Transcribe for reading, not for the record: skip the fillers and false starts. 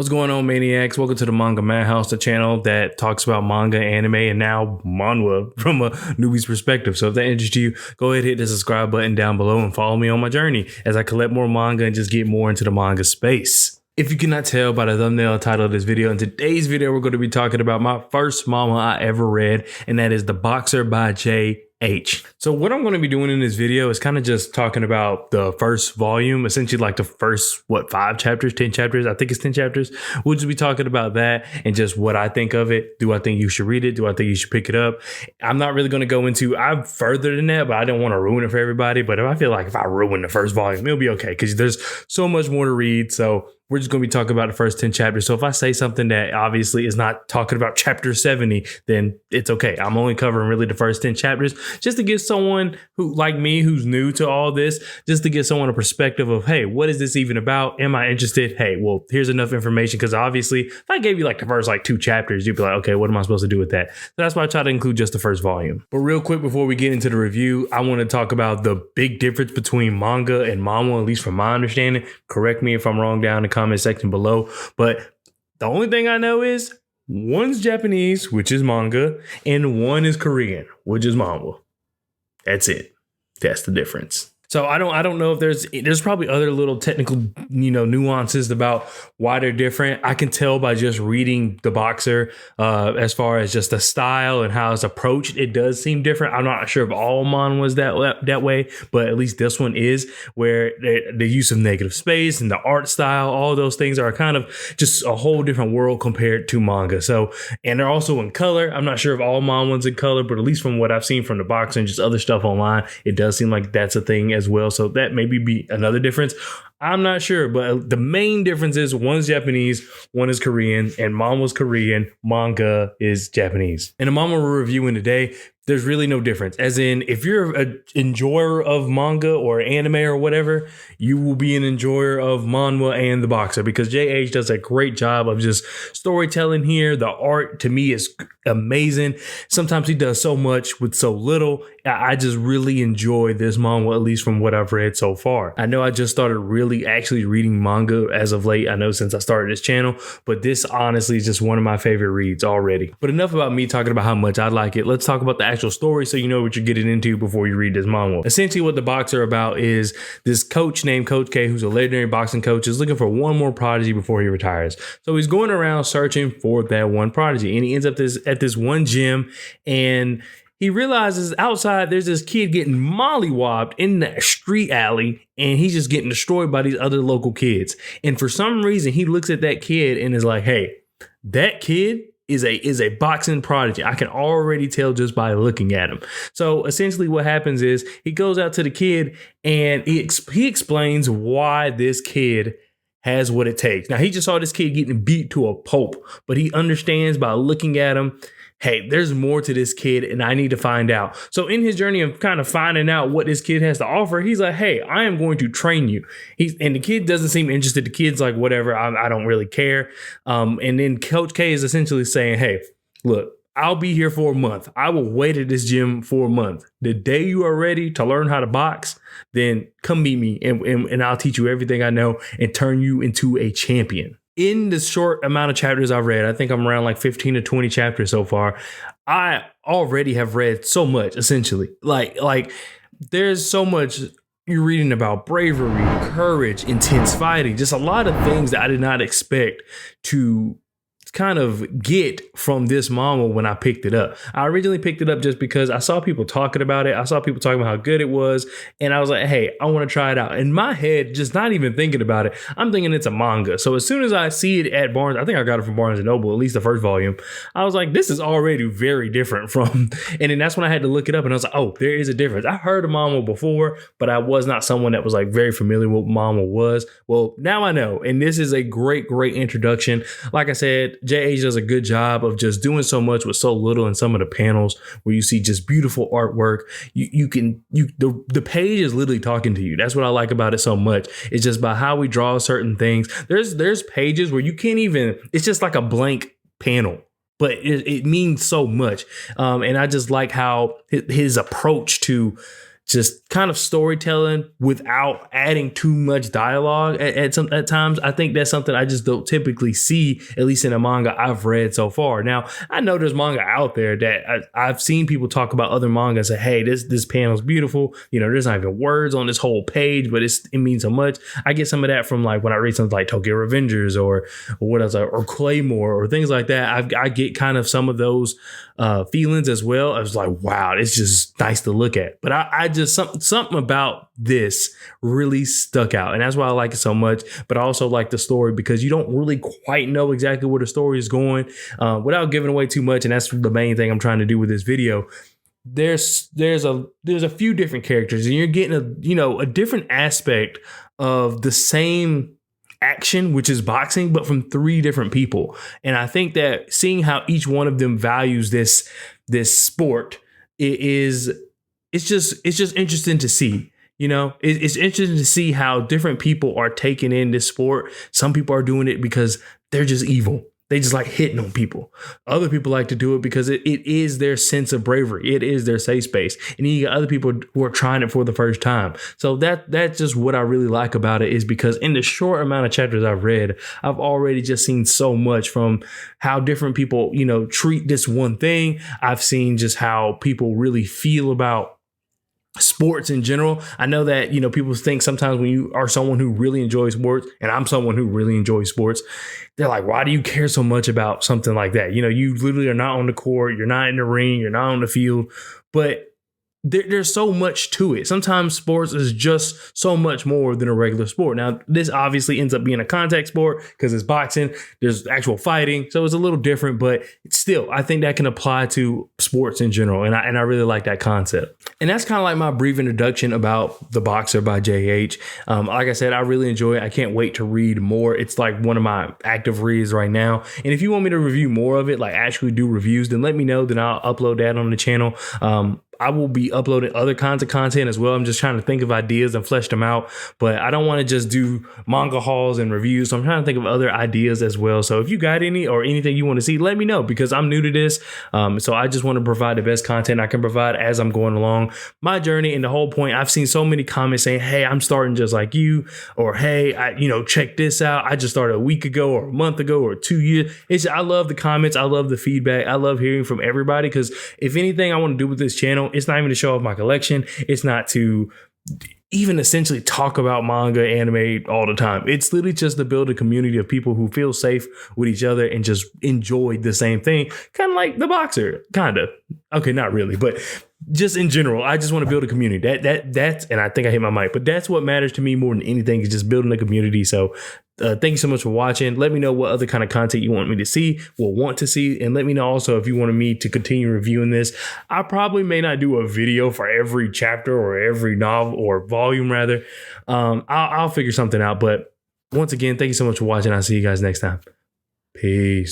What's going on, maniacs? Welcome to the Manga Madhouse, the channel that talks about manga, anime, and now manhwa from a newbie's perspective. So if that interests you, go ahead, hit the subscribe button down below and follow me on my journey as I collect more manga and just get more into the manga space. If you cannot tell by the thumbnail title of this video, in today's video, we're going to be talking about my first manga I ever read, and that is The Boxer by J.H. So what I'm going to be doing in this video is kind of just talking about the first volume, essentially like the first, 5 chapters, 10 chapters? I think it's 10 chapters. We'll just be talking about that and just what I think of it. Do I think you should read it? Do I think you should pick it up? I'm not really going to go into, I'm further than that, but I don't want to ruin it for everybody. But I feel like if I ruin the first volume, it'll be okay because there's so much more to read. So we're just going to be talking about the first 10 chapters. So if I say something that obviously is not talking about chapter 70, then it's okay. I'm only covering really the first 10 chapters just to give someone who, like me, who's new to all this, just to give someone a perspective of, hey, what is this even about? Am I interested? Hey, well, here's enough information. Because obviously, if I gave you like the first 2 chapters, you'd be like, okay, what am I supposed to do with that? So that's why I try to include just the first volume. But real quick, before we get into the review, I want to talk about the big difference between manga and manhwa, at least from my understanding. Correct me if I'm wrong down in the comment section below. But the only thing I know is one's Japanese, which is manga, and one is Korean, which is manhwa. That's it. That's the difference. So I don't know if there's probably other little technical, nuances about why they're different. I can tell by just reading The Boxer, as far as just the style and how it's approached, it does seem different. I'm not sure if all manhwa was that way, but at least this one is, where the use of negative space and the art style, all those things are kind of just a whole different world compared to manga. So, and they're also in color. I'm not sure if all manhwa's in color, but at least from what I've seen from The Boxer and just other stuff online, it does seem like that's a thing as well. So that maybe be another difference. I'm not sure, but the main difference is one's Japanese, one is Korean, and manhwa's Korean, manga is Japanese. And the manga we're reviewing today, there's really no difference. As in, if you're an enjoyer of manga or anime or whatever, you will be an enjoyer of manhwa and The Boxer, because JH does a great job of just storytelling here. The art to me is amazing. Sometimes he does so much with so little. I just really enjoy this manhwa, at least from what I've read so far. I know I just started really actually reading manga as of late. I know since I started this channel, but this honestly is just one of my favorite reads already. But enough about me talking about how much I like it. Let's talk about the actual story so you know what you're getting into before you read this manhwa. Essentially what The Boxer about is this coach named Coach K, who's a legendary boxing coach, is looking for one more prodigy before he retires. So he's going around searching for that one prodigy, and he ends up at this one gym, and he realizes outside there's this kid getting mollywopped in the street alley, and he's just getting destroyed by these other local kids. And for some reason, he looks at that kid and is like, hey, that kid is a boxing prodigy. I can already tell just by looking at him. So essentially what happens is he goes out to the kid and he explains why this kid has what it takes. Now, he just saw this kid getting beat to a pulp, but he understands by looking at him, hey, there's more to this kid and I need to find out. So in his journey of kind of finding out what this kid has to offer, he's like, hey, I am going to train you. And the kid doesn't seem interested. The kid's like, whatever, I don't really care. And then Coach K is essentially saying, hey, look, I'll be here for a month. I will wait at this gym for a month. The day you are ready to learn how to box, then come meet me and I'll teach you everything I know and turn you into a champion. In the short amount of chapters I've read, I think I'm around 15 to 20 chapters so far, I already have read so much, essentially. Like there's so much you're reading about: bravery, courage, intense fighting, just a lot of things that I did not expect to kind of get from this manga when I picked it up. I originally picked it up just because I saw people talking about it. I saw people talking about how good it was. And I was like, hey, I want to try it out. In my head, just not even thinking about it, I'm thinking it's a manga. So as soon as I see it at Barnes, I think I got it from Barnes & Noble, at least the first volume, I was like, this is already very different from, and then that's when I had to look it up and I was like, oh, there is a difference. I heard of manga before, but I was not someone that was very familiar with what manga was. Well, now I know. And this is a great Introduction. Like I said, JH does a good job of just doing so much with so little in some of the panels where you see just beautiful artwork. The page is literally talking to you. That's what I like about it so much. It's just by how we draw certain things. There's pages where you can't even, it's just like a blank panel, but it means so much. And I just like how his approach to just kind of storytelling without adding too much dialogue at times. I think that's something I just don't typically see, at least in a manga I've read so far. Now, I know there's manga out there that I've seen people talk about other manga and say, hey, this panel's beautiful. There's not even words on this whole page, but it means so much. I get some of that from like when I read something like Tokyo Revengers or what else, or Claymore or things like that. I get kind of some of those feelings as well. I was like, wow, it's just nice to look at. But I just something about this really stuck out, and that's why I like it so much. But I also like the story because you don't really quite know exactly where the story is going without giving away too much. And that's the main thing I'm trying to do with this video. There's a few different characters, and you're getting a different aspect of the same action, which is boxing, but from 3 different people. And I think that seeing how each one of them values this sport it's just interesting to see. It's interesting to see how different people are taking in this sport. Some people are doing it because they're just evil. They just like hitting on people. Other people like to do it because it is their sense of bravery. It is their safe space. And then you got other people who are trying it for the first time. So that's just what I really like about it, is because in the short amount of chapters I've read, I've already just seen so much from how different people, treat this one thing. I've seen just how people really feel about sports in general. I know that, people think sometimes when you are someone who really enjoys sports, and I'm someone who really enjoys sports, they're like, why do you care so much about something like that? You literally are not on the court. You're not in the ring. You're not on the field. But there's so much to it. Sometimes sports is just so much more than a regular sport. Now, this obviously ends up being a contact sport because it's boxing. There's actual fighting. So it's a little different, but still, I think that can apply to sports in general. And I really like that concept. And that's kind of like my brief introduction about The Boxer by JH. Like I said, I really enjoy it. I can't wait to read more. It's like one of my active reads right now. And if you want me to review more of it, like actually do reviews, then let me know. Then I'll upload that on the channel. I will be uploading other kinds of content as well. I'm just trying to think of ideas and flesh them out, but I don't want to just do manga hauls and reviews. So I'm trying to think of other ideas as well. So if you got any or anything you want to see, let me know, because I'm new to this. So I just want to provide the best content I can provide as I'm going along my journey. And the whole point, I've seen so many comments saying, hey, I'm starting just like you, or hey, check this out. I just started a week ago or a month ago or 2 years. I love the comments. I love the feedback. I love hearing from everybody, because if anything I want to do with this channel, it's not even to show off my collection. It's not to even essentially talk about manga, anime all the time. It's literally just to build a community of people who feel safe with each other and just enjoy the same thing. Kind of like The Boxer, kind of. Okay, not really, but just in general, I just want to build a community. That's, and I think I hit my mic, but that's what matters to me more than anything, is just building a community. So thank you so much for watching. Let me know what other kind of content you want me to see or want to see. And let me know also if you wanted me to continue reviewing this. I probably may not do a video for every chapter or every novel or volume rather. I'll figure something out. But once again, thank you so much for watching. I'll see you guys next time. Peace.